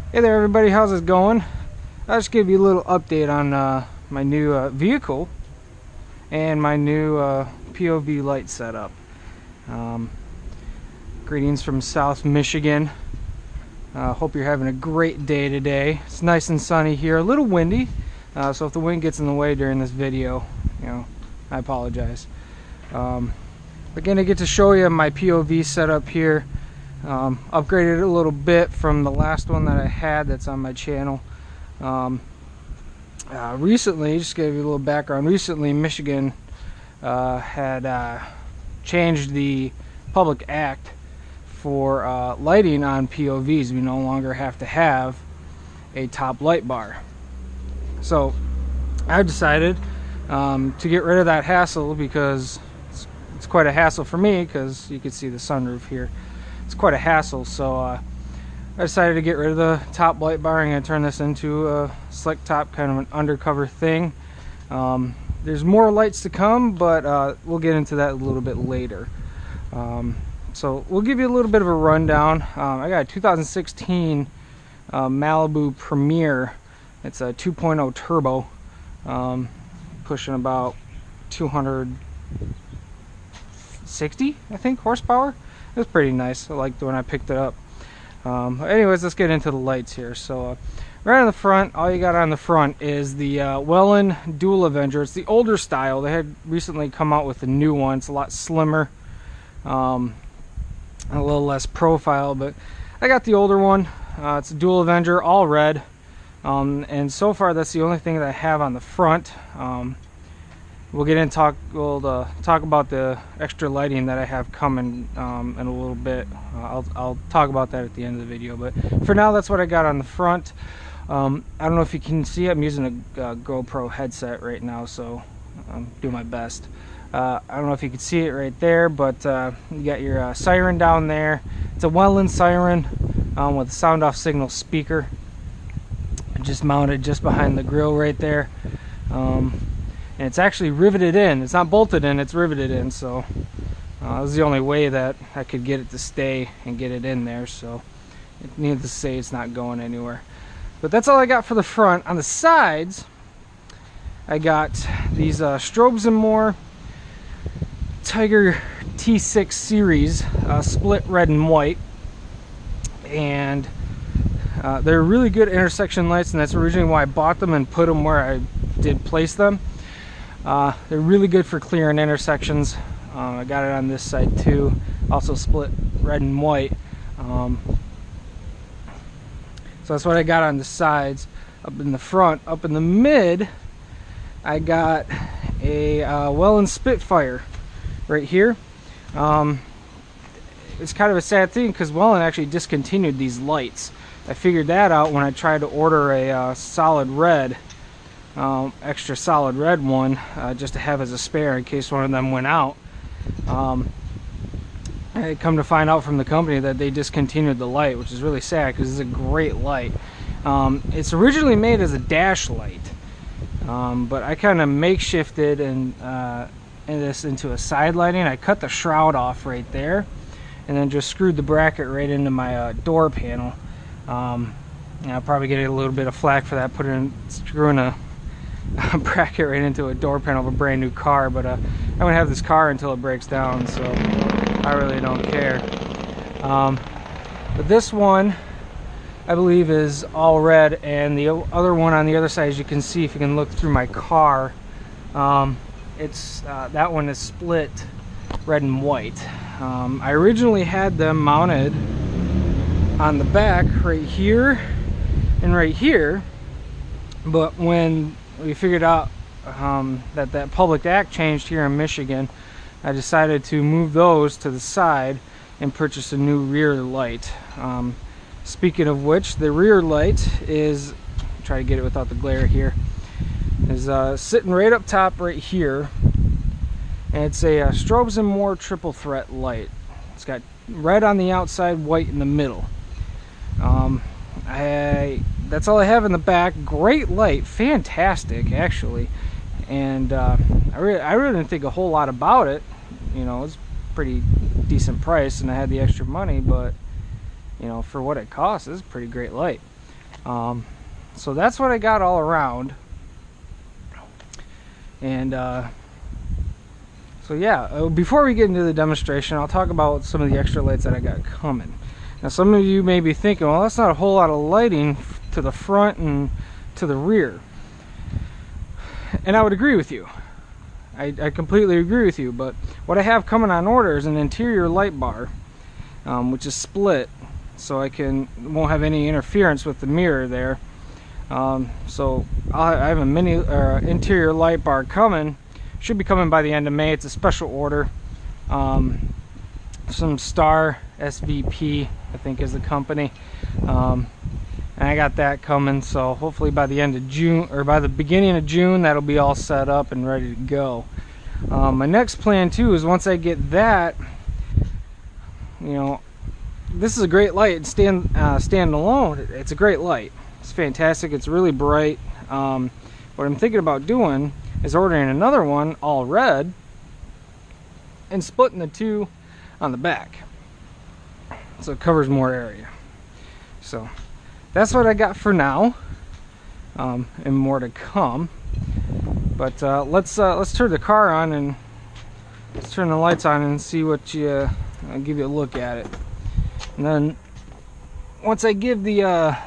Hey there everybody, how's it going? I'll just give you a little update on my new vehicle and my new POV light setup. Greetings from South Michigan. Hope you're having a great day today. It's nice and sunny here, a little windy, so if the wind gets in the way during this video, I apologize. Again, I get to show you my POV setup here. Upgraded it a little bit from the last one that I had that's on my channel. Recently, just to give you a little background, recently Michigan had changed the public act for lighting on POVs. We no longer have to have a top light bar. So I decided to get rid of that hassle, because it's quite a hassle for me, because you can see the sunroof here. It's quite a hassle, so I decided to get rid of the top light bar. I'm going to turn this into a slick top, kind of an undercover thing. There's more lights to come, but we'll get into that a little bit later. So we'll give you a little bit of a rundown. I got a 2016 Malibu Premier. It's a 2.0 turbo, pushing about 260, I think, horsepower. It was pretty nice. I liked when I picked it up. Anyways, let's get into the lights here. So right on the front, all you got on the front is the Welland Dual Avenger. It's the older style. They had recently come out with a new one. It's a lot slimmer, a little less profile, but I got the older one. It's a Dual Avenger, all red, and so far that's the only thing that I have on the front. We'll get in talk about the extra lighting that I have coming in a little bit. I'll talk about that at the end of the video, but for now that's what I got on the front. I don't know if you can see, I'm using a GoPro headset right now, so I'm doing my best. I don't know if you can see it right there, but you got your siren down there. It's a Welland siren with a sound off signal speaker, just mounted just behind the grill right there. And it's actually riveted in. It's not bolted in, it's riveted in, so this is the only way that I could get it to stay and get it in there, so needless to say, it's not going anywhere. But that's all I got for the front. On the sides, I got these Strobes & More Tiger T6 series, split red and white, and they're really good intersection lights, and that's originally why I bought them and put them where I did place them. They're really good for clearing intersections. I got it on this side too, also split red and white. So that's what I got on the sides. Up in the front, up in the mid, I got a Welland Spitfire right here. It's kind of a sad thing, because Welland actually discontinued these lights. I figured that out when I tried to order a solid red, extra solid red one, just to have as a spare in case one of them went out. I come to find out from the company that they discontinued the light, which is really sad, because it's a great light. It's originally made as a dash light, but I kind of makeshifted and this into a side lighting. I cut the shroud off right there, and then just screwed the bracket right into my door panel. I'll probably get a little bit of flack for that, screwing a bracket right into a door panel of a brand new car, but I'm gonna have this car until it breaks down, so I really don't care. But this one, I believe, is all red, and the other one on the other side, as you can see if you can look through my car, that one is split red and white. I originally had them mounted on the back right here and right here, but when we figured out that public act changed here in Michigan, I decided to move those to the side and purchase a new rear light. Speaking of which, the rear light is, try to get it without the glare here, is sitting right up top right here, and it's a Strobes & More triple threat light. It's got red on the outside, white in the middle. That's all I have in the back. Great light, fantastic actually, and I really didn't think a whole lot about it. It's pretty decent price, and I had the extra money, but you know, for what it costs, it's a pretty great light. So that's what I got all around. And so yeah, before we get into the demonstration, I'll talk about some of the extra lights that I got coming. Now some of you may be thinking, well, that's not a whole lot of lighting to the front and to the rear. And I would agree with you. I completely agree with you, but what I have coming on order is an interior light bar, which is split, so I won't have any interference with the mirror there. So I have a mini interior light bar coming. Should be coming by the end of May. It's a special order. Some Star SVP, I think, is the company. And I got that coming, so hopefully by the end of June, or by the beginning of June, that'll be all set up and ready to go. My next plan too is once I get that, you know, this is a great light. Stand alone, it's a great light. It's fantastic. It's really bright. What I'm thinking about doing is ordering another one, all red, and splitting the two on the back, so it covers more area. So that's what I got for now, and more to come. But let's turn the car on and let's turn the lights on and see what you. I'll give you a look at it, and then once I give the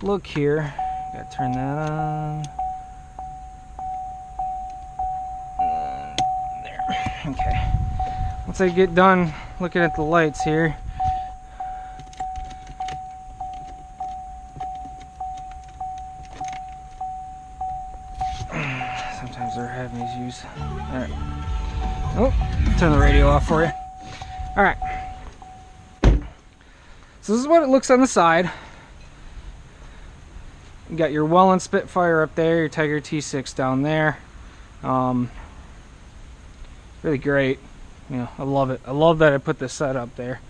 look here, gotta turn that on. There. Okay. Once I get done looking at the lights here. Sometimes they're having issues. Alright. Oh, turn the radio off for you. Alright. So this is what it looks on the side. You got your Welland Spitfire up there, your Tiger T6 down there. Really great. You know, I love it. I love that I put this set up there.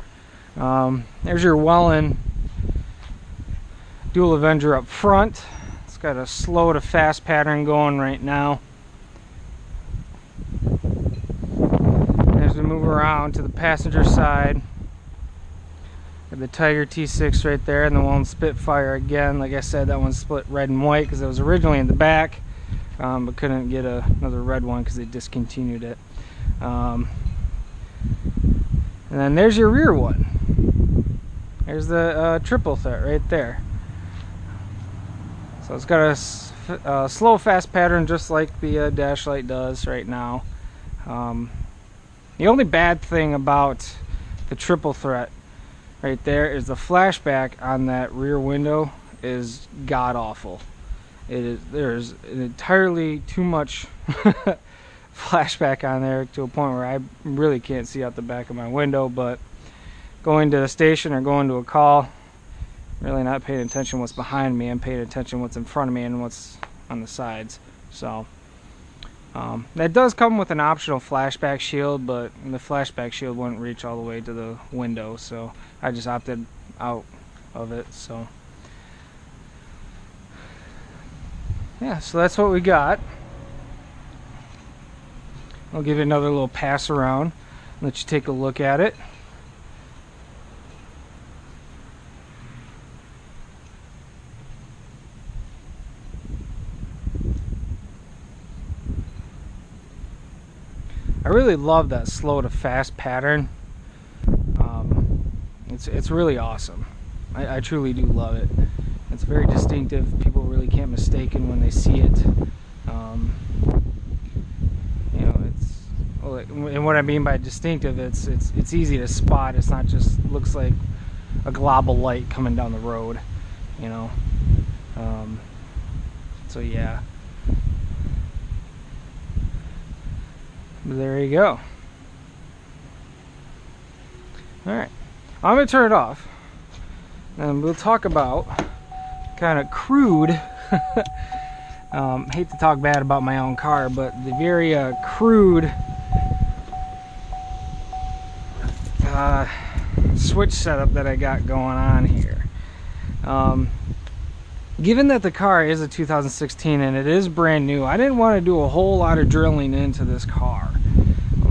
There's your Welland Dual Avenger up front. It's got a slow to fast pattern going right now. As we move around to the passenger side, got the Tiger T6 right there, and the Welland Spitfire again. Like I said, that one's split red and white because it was originally in the back, but couldn't get another red one because they discontinued it. And then there's your rear one. There's the triple threat right there. So it's got a slow fast pattern just like the dash light does right now. The only bad thing about the triple threat right there is the flashback on that rear window is god awful. There's entirely too much flashback on there to a point where I really can't see out the back of my window. But going to the station or going to a call, really not paying attention what's behind me. I'm paying attention what's in front of me and what's on the sides. So that does come with an optional flashback shield, but the flashback shield wouldn't reach all the way to the window, so I just opted out of it. So yeah, so that's what we got. I'll give it another little pass around, let you take a look at it. I really love that slow to fast pattern. It's really awesome. I truly do love it. It's very distinctive. People really can't mistake it when they see it. You know, and what I mean by distinctive, it's easy to spot. It's not just looks like a glob of light coming down the road. You know. So yeah. There you go. Alright, I'm going to turn it off and we'll talk about kind of crude hate to talk bad about my own car, but the very crude switch setup that I got going on here. Given that the car is a 2016 and it is brand new, I didn't want to do a whole lot of drilling into this car.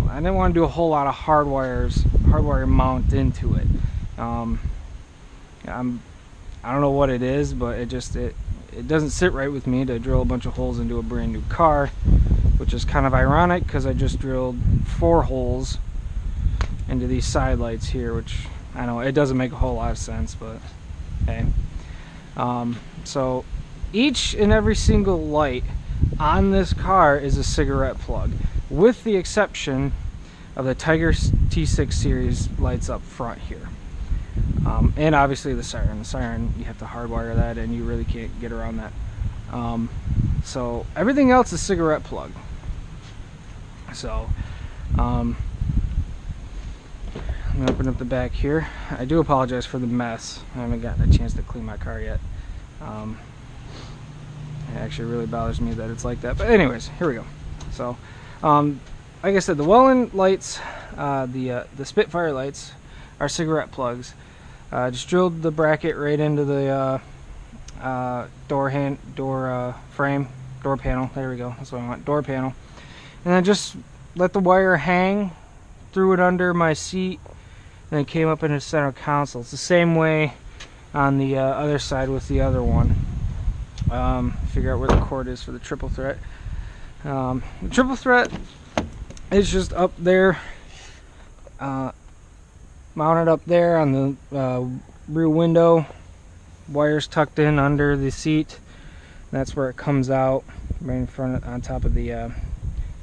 I didn't want to do a whole lot of hardwire mount into it. I'm I don't know what it is, but it doesn't sit right with me to drill a bunch of holes into a brand new car, which is kind of ironic because I just drilled 4 holes into these side lights here, which I know it doesn't make a whole lot of sense, but hey. So each and every single light on this car is a cigarette plug, with the exception of the Tiger T6 series lights up front here. And obviously the siren. The siren, you have to hardwire that, and you really can't get around that. So everything else is cigarette plug. So I'm gonna open up the back here. I do apologize for the mess. I haven't gotten a chance to clean my car yet. It actually really bothers me that it's like that. But anyways, here we go. So like I said, the Welland lights, the Spitfire lights, are cigarette plugs. Just drilled the bracket right into the door frame, door panel. There we go. That's what I want. Door panel. And then just let the wire hang, threw it under my seat, and then came up into the center console. It's the same way on the other side with the other one. Figure out where the cord is for the triple threat. The triple threat is just up there, mounted up there on the rear window. Wires tucked in under the seat. That's where it comes out, right in front, on top of the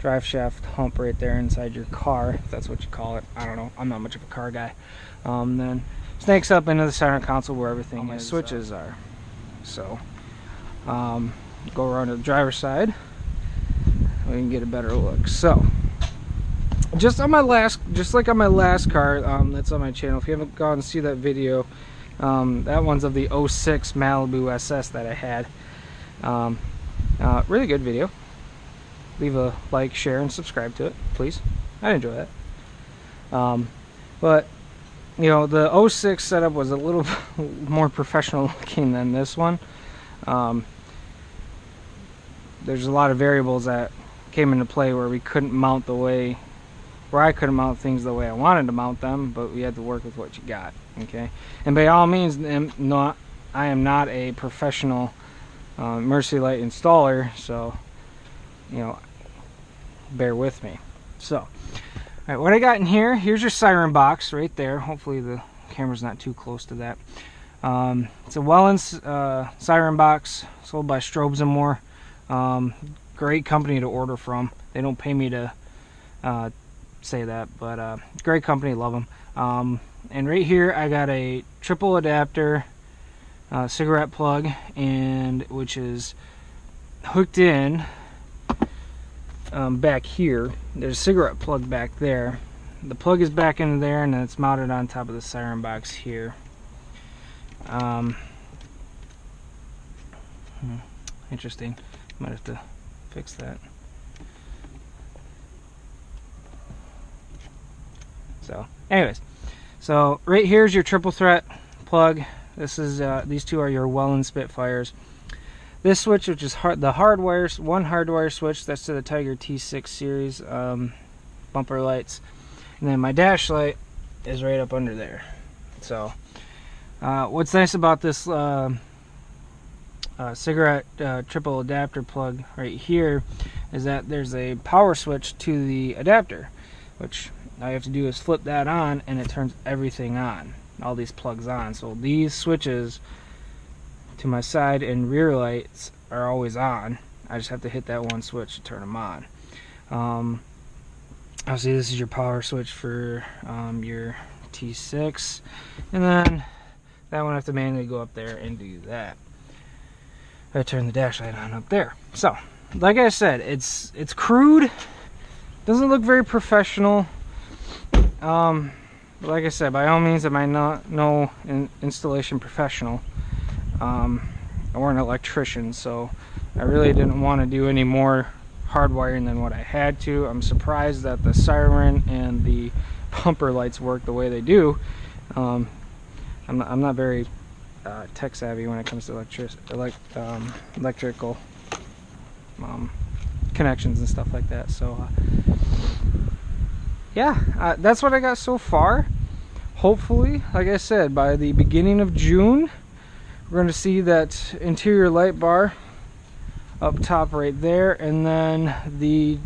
drive shaft hump right there inside your car, if that's what you call it. I don't know. I'm not much of a car guy. Then snakes up into the center console where everything is. Switches are. So go around to the driver's side. We can get a better look. So just like on my last car that's on my channel, if you haven't gone to see that video, that one's of the 06 Malibu SS that I had. Really good video. Leave a like, share, and subscribe to it, please. I enjoy that. But you know, the 06 setup was a little more professional looking than this one. There's a lot of variables that came into play where we couldn't mount the way, where I couldn't mount things the way I wanted to mount them, but we had to work with what you got. Okay, and by all means, I am not a professional Mercy Light installer, so you know, bear with me. So, all right, what I got in here, here's your siren box right there. Hopefully the camera's not too close to that. It's a Welland siren box sold by Strobes and More. Great company to order from. They don't pay me to say that, but great company, love them. And right here I got a triple adapter cigarette plug, and which is hooked in back here. There's a cigarette plug back there. The plug is back into there, and then it's mounted on top of the siren box here. Interesting. Might have to fix that. So anyways, so right here's your triple threat plug. This is these two are your Welland Spitfires. This switch, which is one hardwire switch, that's to the Tiger T6 series bumper lights, and then my dash light is right up under there. So what's nice about this cigarette triple adapter plug right here is that there's a power switch to the adapter, which all you have to do is flip that on and it turns everything on, all these plugs on. So these switches to my side and rear lights are always on. I just have to hit that one switch to turn them on. Obviously this is your power switch for your T6, and then that one I have to manually go up there and do that. I turn the dash light on up there. So like I said, it's crude, doesn't look very professional. Like I said, by all means, am I not no installation professional or an electrician, so I really didn't want to do any more hardwiring than what I had to. I'm surprised that the siren and the bumper lights work the way they do. I'm not very tech savvy when it comes to electrical connections and stuff like that. So yeah, that's what I got so far. Hopefully, like I said, by the beginning of June, we're going to see that interior light bar up top right there, and then the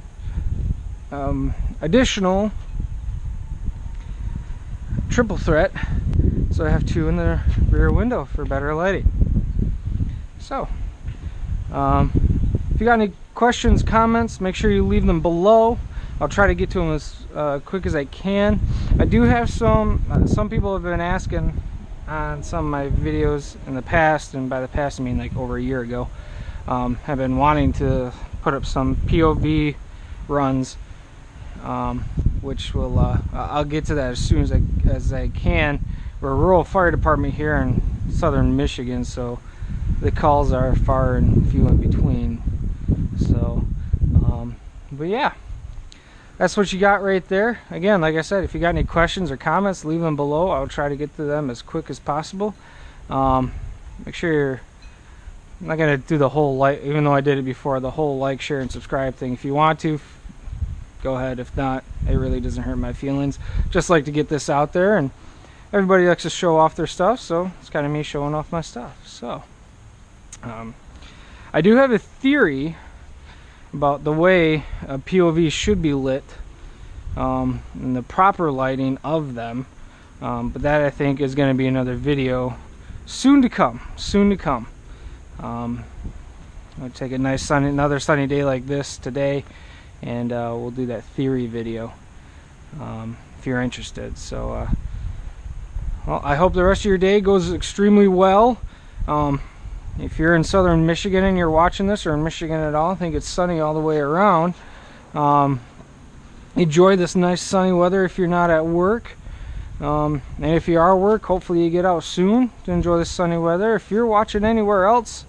additional triple threat, so I have two in the rear window for better lighting. So if you got any questions, comments, make sure you leave them below. I'll try to get to them as quick as I can. I do have some people have been asking on some of my videos in the past, and by the past I mean like over a year ago, have been wanting to put up some POV runs, which will I'll get to that as soon as I can. We're a rural fire department here in southern Michigan, so the calls are far and few in between. So but yeah, that's what you got right there. Again, like I said, if you got any questions or comments, leave them below. I'll try to get to them as quick as possible. Make sure I'm not gonna do the whole like, even though I did it before, the whole like, share, and subscribe thing. If you want to, go ahead. If not, it really doesn't hurt my feelings. Just like to get this out there, and everybody likes to show off their stuff, so it's kind of me showing off my stuff. So I do have a theory about the way a POV should be lit, and the proper lighting of them, but that I think is going to be another video soon to come. I'll take a nice another sunny day like this today, and we'll do that theory video if you're interested. So well, I hope the rest of your day goes extremely well. If you're in southern Michigan and you're watching this, or in Michigan at all, I think it's sunny all the way around. Enjoy this nice sunny weather if you're not at work. And if you are at work, hopefully you get out soon to enjoy the sunny weather. If you're watching anywhere else,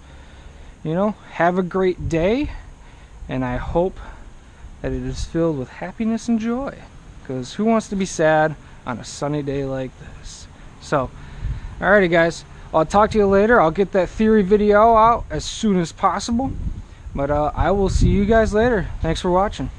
you know, have a great day. And I hope that it is filled with happiness and joy. Because who wants to be sad on a sunny day like this? So, alrighty guys. I'll talk to you later. I'll get that theory video out as soon as possible. But I will see you guys later. Thanks for watching.